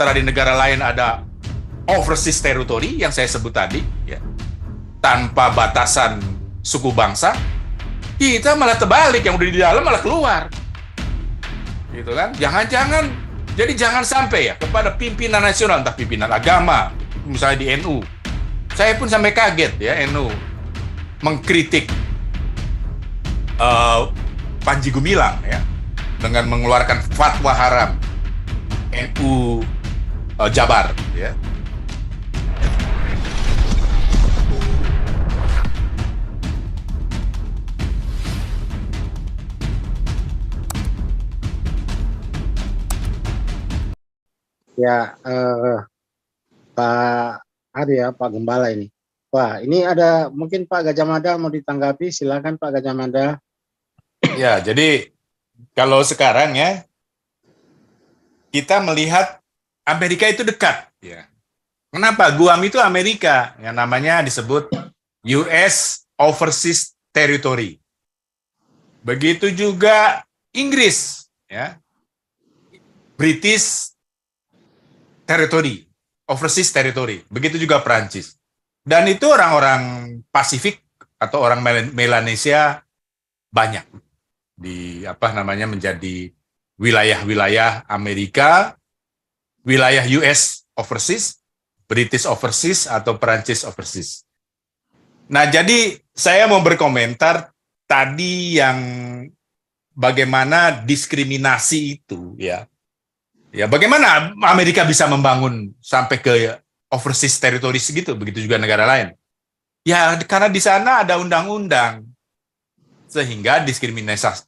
sementara di negara lain ada overseas territory yang saya sebut tadi, ya, tanpa batasan suku bangsa, kita malah terbalik, yang udah di dalam malah keluar. Gitu kan? Jadi jangan sampai ya kepada pimpinan nasional, entah pimpinan agama, misalnya di NU. Saya pun sampai kaget ya NU mengkritik Panji Gumilang ya dengan mengeluarkan fatwa haram NU Jabar ya. Ya, Pak Ari ya, Pak Gembala ini. Wah, ini ada mungkin Pak Gajah Mada mau ditanggapi, silakan Pak Gajah Mada. Ya, jadi kalau sekarang ya kita melihat Amerika itu dekat ya. Kenapa? Guam itu Amerika, yang namanya disebut US Overseas Territory. Begitu juga Inggris ya. British Territory, Overseas Territory. Begitu juga Perancis. Dan itu orang-orang Pasifik atau orang Melanesia banyak di menjadi wilayah-wilayah Amerika, wilayah US Overseas, British Overseas atau Perancis Overseas. Nah, jadi saya mau berkomentar tadi yang bagaimana diskriminasi itu ya. Ya, bagaimana Amerika bisa membangun sampai ke overseas territories gitu, begitu juga negara lain. Ya, karena di sana ada undang-undang. Sehingga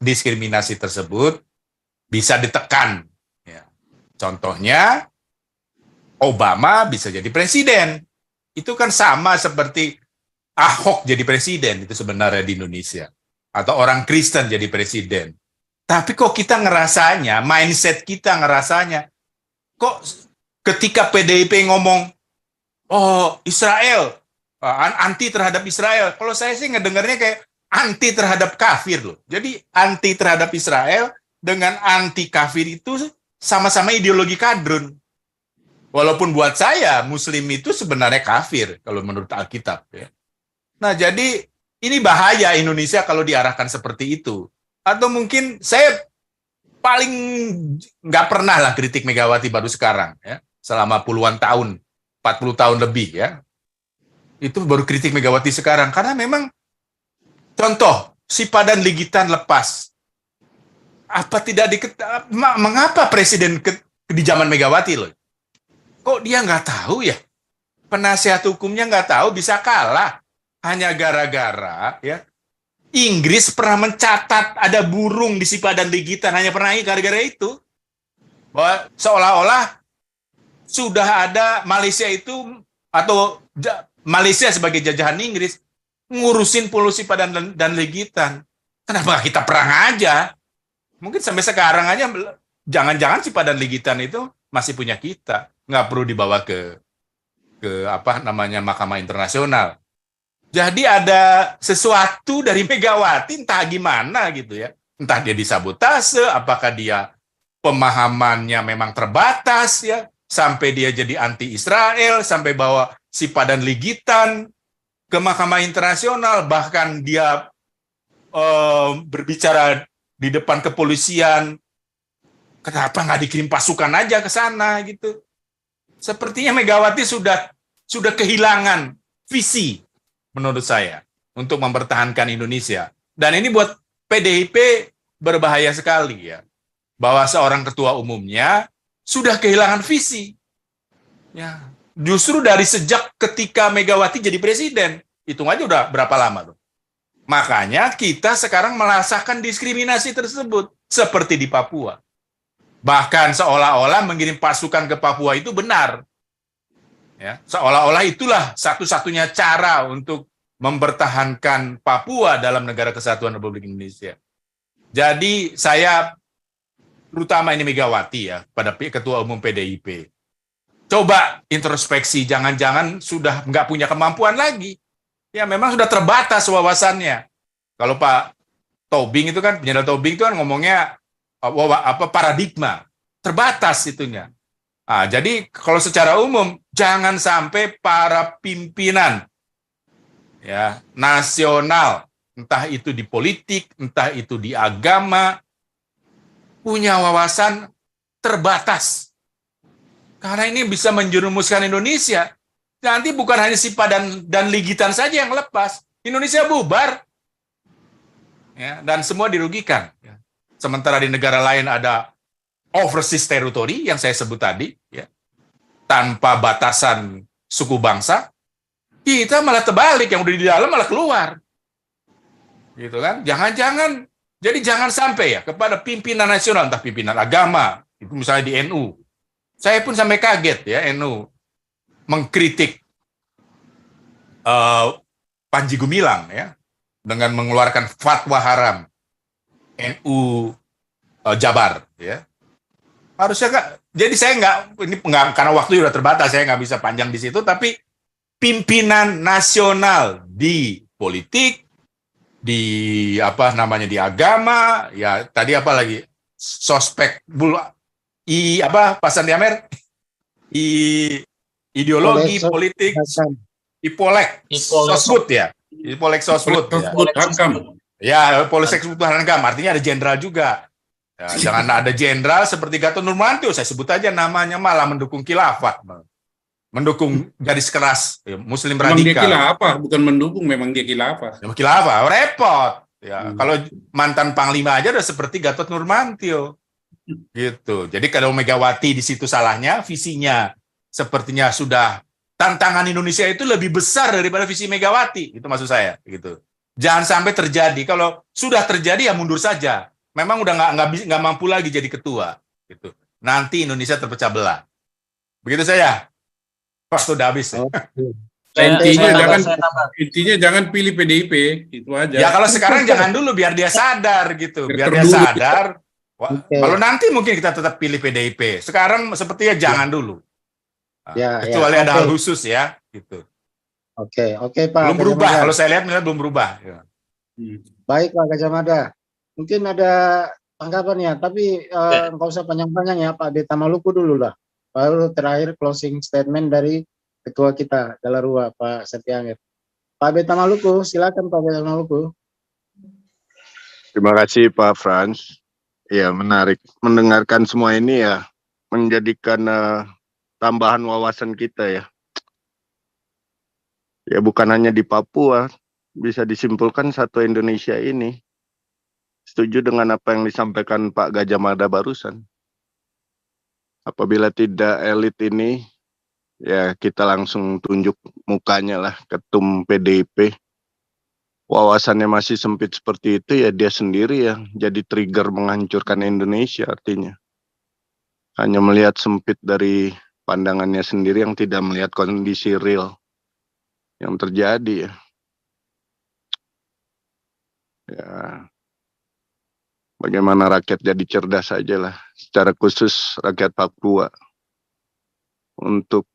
diskriminasi tersebut bisa ditekan. Ya. Contohnya, Obama bisa jadi presiden. Itu kan sama seperti Ahok jadi presiden, itu sebenarnya di Indonesia. Atau orang Kristen jadi presiden. Tapi kok kita ngerasanya, mindset kita ngerasanya, kok ketika PDIP ngomong, oh Israel, anti terhadap Israel. Kalau saya sih ngedengarnya kayak anti terhadap kafir loh. Jadi anti terhadap Israel dengan anti kafir itu sama-sama ideologi kadrun. Walaupun buat saya, Muslim itu sebenarnya kafir, kalau menurut Alkitab. Ya. Nah jadi ini bahaya Indonesia kalau diarahkan seperti itu. Atau mungkin saya paling nggak pernah lah kritik Megawati baru sekarang ya, selama puluhan tahun, 40 tahun lebih ya, itu baru kritik Megawati sekarang karena memang contoh Sipadan Ligitan lepas, apa tidak mengapa presiden di zaman Megawati loh, kok dia nggak tahu ya, penasihat hukumnya nggak tahu bisa kalah hanya gara-gara ya. Inggris pernah mencatat ada burung di Sipadan Ligitan, hanya pernah gara-gara itu. Bahwa seolah-olah sudah ada Malaysia itu, atau Malaysia sebagai jajahan Inggris, ngurusin Pulau Sipadan dan Ligitan. Kenapa kita perang aja? Mungkin sampai sekarang aja, jangan-jangan Sipadan Ligitan itu masih punya kita. Nggak perlu dibawa ke Mahkamah Internasional. Jadi ada sesuatu dari Megawati, entah gimana gitu ya. Entah dia disabotase, apakah dia pemahamannya memang terbatas ya, sampai dia jadi anti-Israel, sampai bawa Sipadan Ligitan ke Mahkamah Internasional, bahkan dia berbicara di depan kepolisian, kenapa nggak dikirim pasukan aja ke sana gitu. Sepertinya Megawati sudah kehilangan visi menurut saya, untuk mempertahankan Indonesia. Dan ini buat PDIP berbahaya sekali ya, bahwa seorang ketua umumnya sudah kehilangan visi. Ya, justru dari sejak ketika Megawati jadi presiden, hitung aja udah berapa lama tuh. Makanya kita sekarang merasakan diskriminasi tersebut, seperti di Papua. Bahkan seolah-olah mengirim pasukan ke Papua itu benar. Ya, seolah-olah itulah satu-satunya cara untuk mempertahankan Papua dalam Negara Kesatuan Republik Indonesia. Jadi saya, terutama ini Megawati ya, pada Ketua Umum PDIP, coba introspeksi, jangan-jangan sudah nggak punya kemampuan lagi. Ya memang sudah terbatas wawasannya. Kalau Pak Tobing itu kan, Jenderal Tobing itu kan ngomongnya paradigma, terbatas itunya. Jadi kalau secara umum jangan sampai para pimpinan ya nasional, entah itu di politik, entah itu di agama, punya wawasan terbatas. Karena ini bisa menjerumuskan Indonesia. Nanti bukan hanya Sipa dan Ligitan saja yang lepas, Indonesia bubar, ya, dan semua dirugikan. Ya. Sementara di negara lain ada overseas territory yang saya sebut tadi, ya, tanpa batasan suku bangsa, kita malah terbalik, yang udah di dalam malah keluar, gitu kan? Jadi jangan sampai ya kepada pimpinan nasional, entah pimpinan agama, itu misalnya di NU, saya pun sampai kaget ya NU mengkritik Panji Gumilang ya dengan mengeluarkan fatwa haram NU Jabar ya. Harusnya Kak, jadi saya nggak karena waktu sudah terbatas, saya nggak bisa panjang di situ, tapi pimpinan nasional di politik, di di agama, ya tadi apa lagi sospek Pak Sandiamer, ideologi politik, sosbud ya, sosbud ya, sosbud hankam, artinya ada jenderal juga. Ya, jangan ada jenderal seperti Gatot Nurmantio, saya sebut aja namanya, malah mendukung khilafah, mendukung garis keras ya, Muslim radikal. Memang dia khilafah, bukan mendukung, memang dia khilafah. Khilafah, repot. Ya, kalau mantan panglima aja udah seperti Gatot Nurmantio. Gitu. Jadi kalau Megawati di situ salahnya, visinya sepertinya sudah, tantangan Indonesia itu lebih besar daripada visi Megawati. Itu maksud saya, gitu. Jangan sampai terjadi. Kalau sudah terjadi ya mundur saja. Memang udah nggak mampu lagi jadi ketua, gitu. Nanti Indonesia terpecah belah. Begitu saya. Waktu udah habis. Intinya jangan pilih PDIP, itu aja. Ya kalau sekarang jangan dulu, biar dia sadar gitu, biar dia sadar. Kalau nanti mungkin kita tetap pilih PDIP. Sekarang sepertinya jangan dulu. Kecuali ada hal khusus ya, gitu. Oke Pak. Belum berubah. Kalau saya lihat belum berubah. Ya. Baik Pak Gajah Mada. Mungkin ada tanggapan ya, tapi nggak usah panjang-panjang ya Pak Beta Maluku dulu lah. Baru terakhir closing statement dari Ketua kita, Galarua, Pak Setianger. Pak Beta Maluku, silakan Pak Beta Maluku. Terima kasih Pak Frans. Ya, menarik mendengarkan semua ini ya, menjadikan tambahan wawasan kita ya. Ya bukan hanya di Papua, bisa disimpulkan satu Indonesia ini. Setuju dengan apa yang disampaikan Pak Gajah Mada barusan. Apabila tidak elit ini, ya kita langsung tunjuk mukanya lah, ketum PDIP. Wawasannya masih sempit seperti itu, ya dia sendiri yang jadi trigger menghancurkan Indonesia artinya. Hanya melihat sempit dari pandangannya sendiri yang tidak melihat kondisi real yang terjadi ya. Ya, bagaimana rakyat jadi cerdas saja lah, secara khusus rakyat Papua, untuk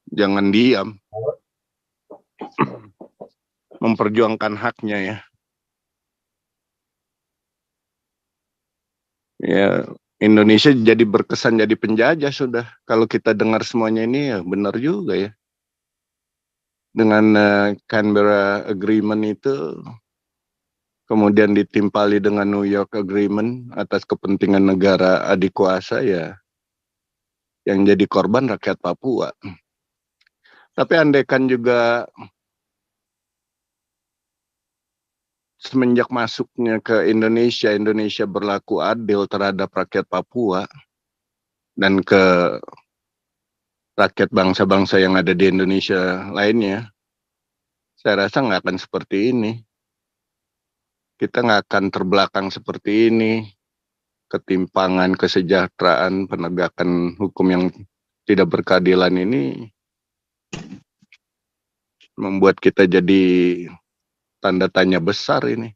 jangan diam, memperjuangkan haknya ya. Ya, Indonesia jadi berkesan jadi penjajah sudah. Kalau kita dengar semuanya ini ya benar juga ya. Dengan Canberra Agreement itu, kemudian ditimpali dengan New York Agreement atas kepentingan negara adik kuasa ya, yang jadi korban rakyat Papua. Tapi andaikan juga semenjak masuknya ke Indonesia, Indonesia berlaku adil terhadap rakyat Papua dan ke rakyat bangsa-bangsa yang ada di Indonesia lainnya, saya rasa nggak akan seperti ini. Kita nggak akan terbelakang seperti ini. Ketimpangan kesejahteraan, penegakan hukum yang tidak berkeadilan ini membuat kita jadi tanda tanya besar ini.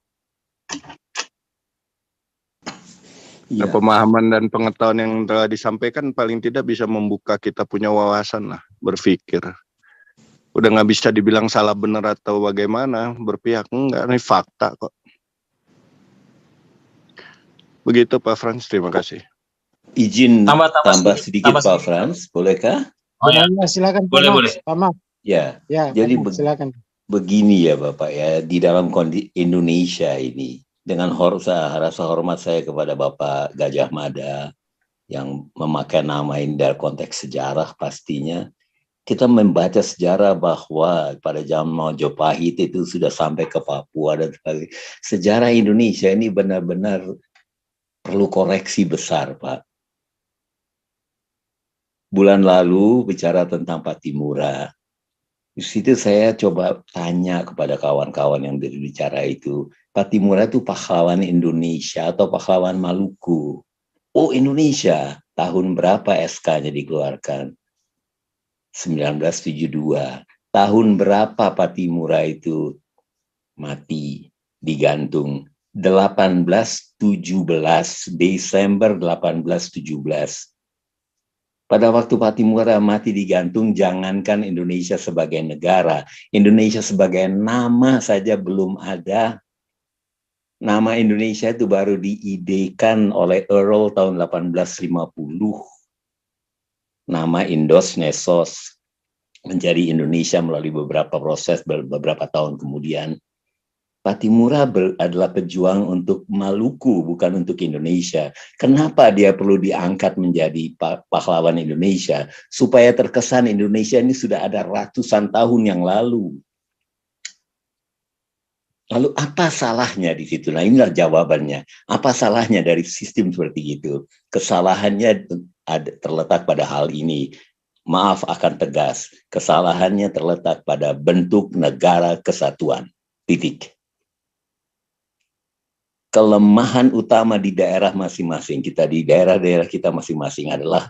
Nah, pemahaman dan pengetahuan yang telah disampaikan paling tidak bisa membuka kita punya wawasan lah, berpikir. Udah nggak bisa dibilang salah benar atau bagaimana, berpihak enggak, ini fakta kok. Begitu Pak Frans, terima kasih. izin Tambah sedikit tambah Pak sedikit. Frans, bolehkah? Oh ya, Ya, silakan Pak boleh Mat. boleh. Pak Mat. Ya, Ya, jadi Pak Mat, silakan. begini ya Bapak ya, di dalam kondisi Indonesia ini, dengan rasa hormat saya kepada Bapak Gajah Mada yang memakai nama ini dalam konteks sejarah, pastinya kita membaca sejarah bahwa pada zaman Majapahit itu sudah sampai ke Papua dan sebagainya. Sejarah Indonesia ini benar-benar perlu koreksi besar, Pak. Bulan lalu bicara tentang Patimura. Di situ saya coba tanya kepada kawan-kawan yang berbicara itu, Patimura itu pahlawan Indonesia atau pahlawan Maluku? Oh, Indonesia. Tahun berapa SK-nya dikeluarkan? 1972. Tahun berapa Patimura itu mati, digantung? 1817, Desember 1817. Pada waktu Patimura mati digantung, jangankan Indonesia sebagai negara, Indonesia sebagai nama saja belum ada. Nama Indonesia itu baru diidekan oleh Earl tahun 1850. Nama Indos Nesos menjadi Indonesia melalui beberapa proses beberapa tahun kemudian. Patimura adalah pejuang untuk Maluku, bukan untuk Indonesia. Kenapa dia perlu diangkat menjadi pahlawan Indonesia? Supaya terkesan Indonesia ini sudah ada ratusan tahun yang lalu. Lalu apa salahnya di situ? Nah, inilah jawabannya. Apa salahnya dari sistem seperti itu? Kesalahannya terletak pada hal ini. Maaf akan tegas, kesalahannya terletak pada bentuk negara kesatuan. Titik. Kelemahan utama di daerah masing-masing, kita di daerah-daerah kita masing-masing adalah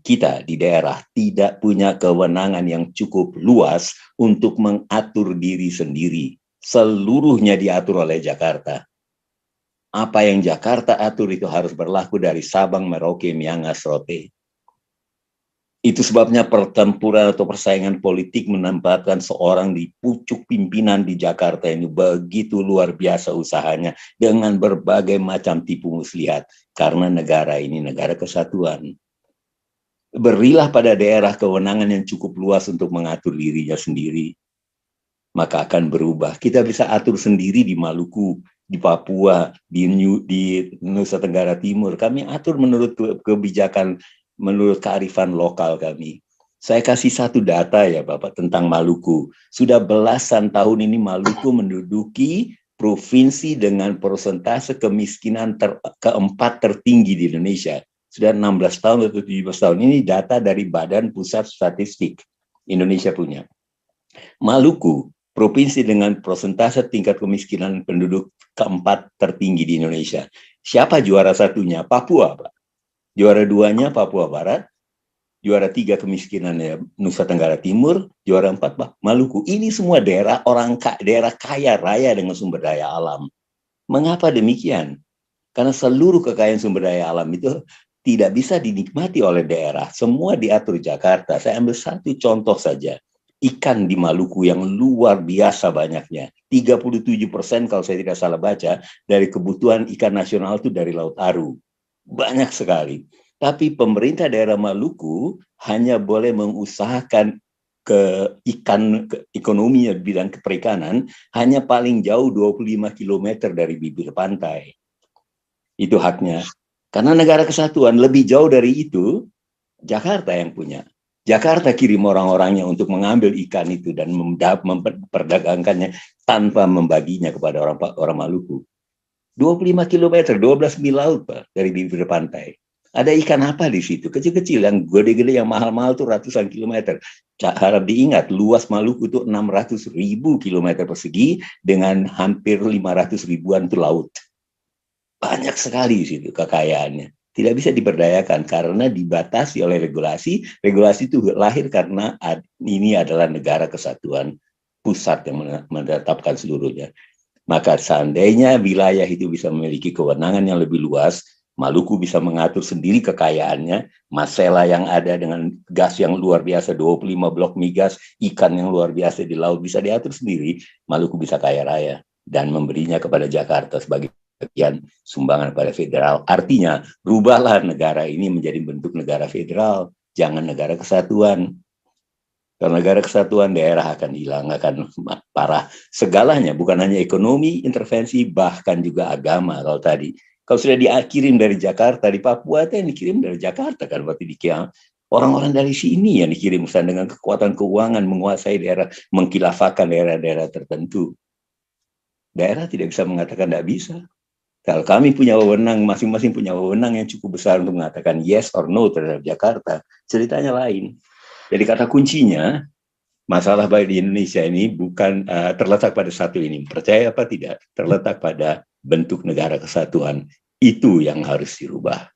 kita di daerah tidak punya kewenangan yang cukup luas untuk mengatur diri sendiri. Seluruhnya diatur oleh Jakarta. Apa yang Jakarta atur itu harus berlaku dari Sabang, Merauke, Miangas, Rote. Itu sebabnya pertempuran atau persaingan politik menempatkan seorang di pucuk pimpinan di Jakarta ini begitu luar biasa usahanya dengan berbagai macam tipu muslihat. Karena negara ini negara kesatuan. Berilah pada daerah kewenangan yang cukup luas untuk mengatur dirinya sendiri. Maka akan berubah. Kita bisa atur sendiri di Maluku, di Papua, di Nusa Tenggara Timur. Kami atur menurut kebijakan, menurut kearifan lokal kami. Saya kasih satu data ya Bapak tentang Maluku. Sudah belasan tahun ini Maluku menduduki provinsi dengan persentase kemiskinan keempat tertinggi di Indonesia. Sudah 16 tahun atau 17 tahun. Ini data dari Badan Pusat Statistik Indonesia punya. Maluku, provinsi dengan persentase tingkat kemiskinan penduduk keempat tertinggi di Indonesia. Siapa juara satunya? Papua, Pak. Juara duanya Papua Barat. Juara tiga kemiskinannya Nusa Tenggara Timur. Juara empat Pak Maluku. Ini semua daerah daerah kaya raya dengan sumber daya alam. Mengapa demikian? Karena seluruh kekayaan sumber daya alam itu tidak bisa dinikmati oleh daerah. Semua diatur Jakarta. Saya ambil satu contoh saja. Ikan di Maluku yang luar biasa banyaknya. 37% kalau saya tidak salah baca, dari kebutuhan ikan nasional itu dari Laut Aru. Banyak sekali. Tapi pemerintah daerah Maluku hanya boleh mengusahakan ekonominya bidang perikanan hanya paling jauh 25 km dari bibir pantai. Itu haknya. Karena negara kesatuan lebih jauh dari itu, Jakarta yang punya. Jakarta kirim orang-orangnya untuk mengambil ikan itu dan memperdagangkannya tanpa membaginya kepada orang Maluku. 25 km, 12 mil laut Pak, dari bibir pantai. Ada ikan apa di situ? Kecil-kecil, yang gede-gede, yang mahal-mahal itu ratusan kilometer. Harap diingat, luas Maluku itu 600.000 kilometer persegi dengan hampir 500 ribuan itu laut. Banyak sekali di situ kekayaannya. Tidak bisa diberdayakan karena dibatasi oleh regulasi. Regulasi itu lahir karena ini adalah negara kesatuan pusat yang menetapkan seluruhnya. Maka seandainya wilayah itu bisa memiliki kewenangan yang lebih luas, Maluku bisa mengatur sendiri kekayaannya, Masela yang ada dengan gas yang luar biasa, 25 blok migas, ikan yang luar biasa di laut bisa diatur sendiri, Maluku bisa kaya raya dan memberinya kepada Jakarta sebagai sebagian sumbangan pada federal. Artinya, rubahlah negara ini menjadi bentuk negara federal, jangan negara kesatuan. Kalau negara kesatuan, daerah akan hilang, akan parah. Segalanya, bukan hanya ekonomi, intervensi, bahkan juga agama. Kalau tadi, kalau sudah dikirim dari Jakarta, di Papua itu yang dikirim dari Jakarta kan, berarti orang-orang dari sini yang dikirim dengan kekuatan keuangan, menguasai daerah, mengkhilafakan daerah-daerah tertentu. Daerah tidak bisa mengatakan tidak bisa. Kalau kami punya wewenang, masing-masing punya wewenang yang cukup besar untuk mengatakan yes or no terhadap Jakarta, ceritanya lain. Jadi kata kuncinya, masalah baik di Indonesia ini bukan terletak pada satu ini. Percaya apa tidak? Terletak pada bentuk negara kesatuan. Itu yang harus dirubah.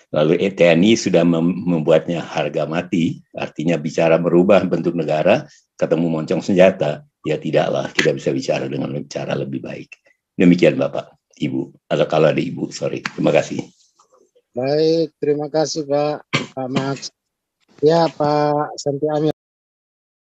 Lalu TNI sudah membuatnya harga mati, artinya bicara merubah bentuk negara, ketemu moncong senjata, ya tidaklah, kita bisa bicara dengan cara lebih baik. Demikian Bapak, Ibu, atau kalau ada Ibu, sorry. Terima kasih. Baik, terima kasih Pak Max. Ya Pak Santi Amir.